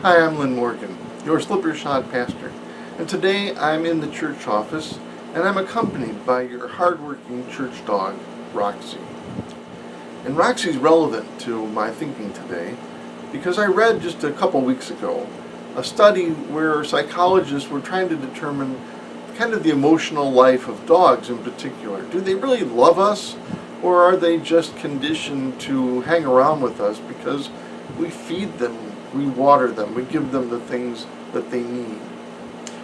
Hi, I'm Lynn Morgan, your slipper-shod pastor, and today I'm in the church office and I'm accompanied by your hardworking church dog, Roxy. And Roxy's relevant to my thinking today because I read just a couple weeks ago a study where psychologists were trying to determine kind of the emotional life of dogs in particular. Do they really love us, or are they just conditioned to hang around with us because we feed them, we water them, we give them the things that they need?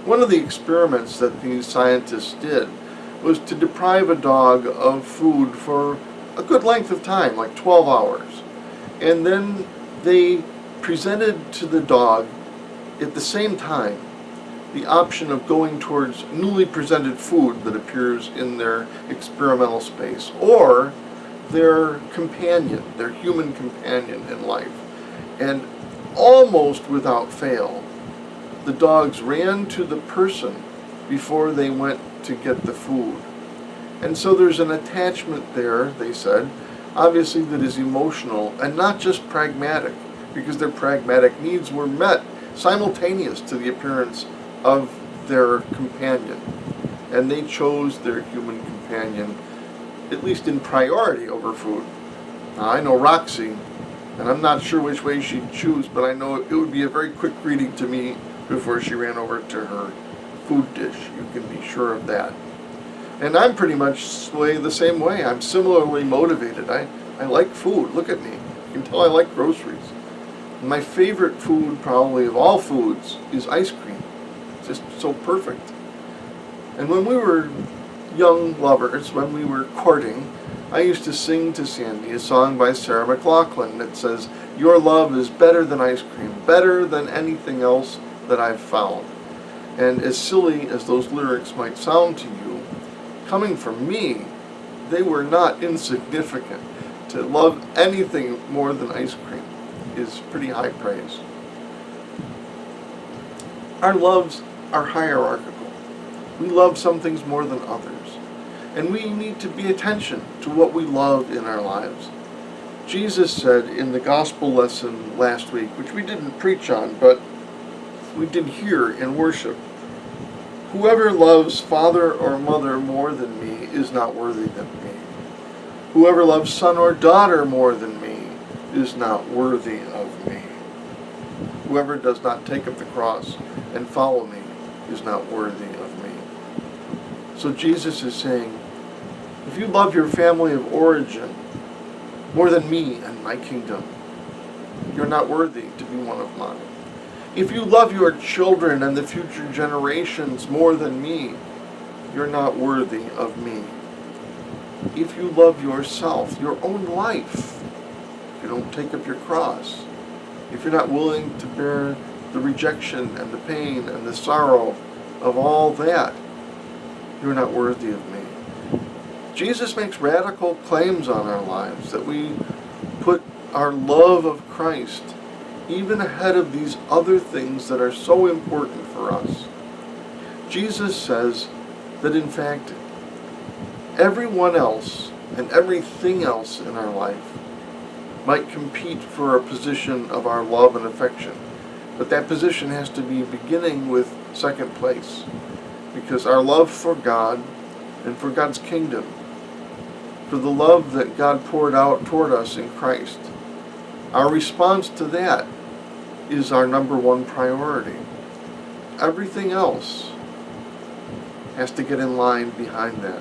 One of the experiments that these scientists did was to deprive a dog of food for a good length of time, like 12 hours. And then they presented to the dog at the same time the option of going towards newly presented food that appears in their experimental space, or their companion, their human companion in life. And almost without fail, the dogs ran to the person before they went to get the food. And so there's an attachment there, they said, obviously that is emotional and not just pragmatic, because their pragmatic needs were met simultaneous to the appearance of their companion. And they chose their human companion, at least in priority, over food. Now, I know Roxy, and I'm not sure which way she'd choose, but I know it would be a very quick greeting to me before she ran over to her food dish. You can be sure of that. And I'm pretty much the same way. I'm similarly motivated. I like food. Look at me. You can tell I like groceries. My favorite food, probably of all foods, is ice cream. It's just so perfect. And when we were young lovers, when we were courting, I used to sing to Sandy a song by Sarah McLachlan that says, "Your love is better than ice cream, better than anything else that I've found." And as silly as those lyrics might sound to you, coming from me, they were not insignificant. To love anything more than ice cream is pretty high praise. Our loves are hierarchical. We love some things more than others. And we need to pay attention to what we love in our lives. Jesus said in the gospel lesson last week, which we didn't preach on, but we did hear in worship, "Whoever loves father or mother more than me is not worthy of me. Whoever loves son or daughter more than me is not worthy of me. Whoever does not take up the cross and follow me is not worthy of me." So Jesus is saying, if you love your family of origin more than me and my kingdom, you're not worthy to be one of mine. If you love your children and the future generations more than me, you're not worthy of me. If you love yourself, your own life, if you don't take up your cross, if you're not willing to bear the rejection and the pain and the sorrow of all that, you're not worthy of me. Jesus makes radical claims on our lives, that we put our love of Christ even ahead of these other things that are so important for us. Jesus says that in fact, everyone else and everything else in our life might compete for a position of our love and affection, but that position has to be beginning with second place, because our love for God and for God's kingdom, for the love that God poured out toward us in Christ, our response to that is our number one priority. Everything else has to get in line behind that.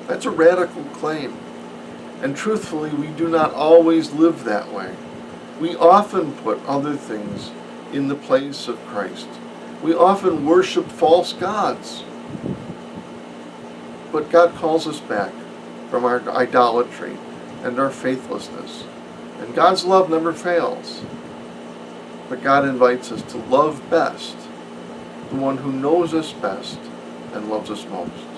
That's a radical claim. And truthfully, we do not always live that way. We often put other things in the place of Christ. We often worship false gods. But God calls us back from our idolatry and our faithlessness. And God's love never fails. But God invites us to love best the one who knows us best and loves us most.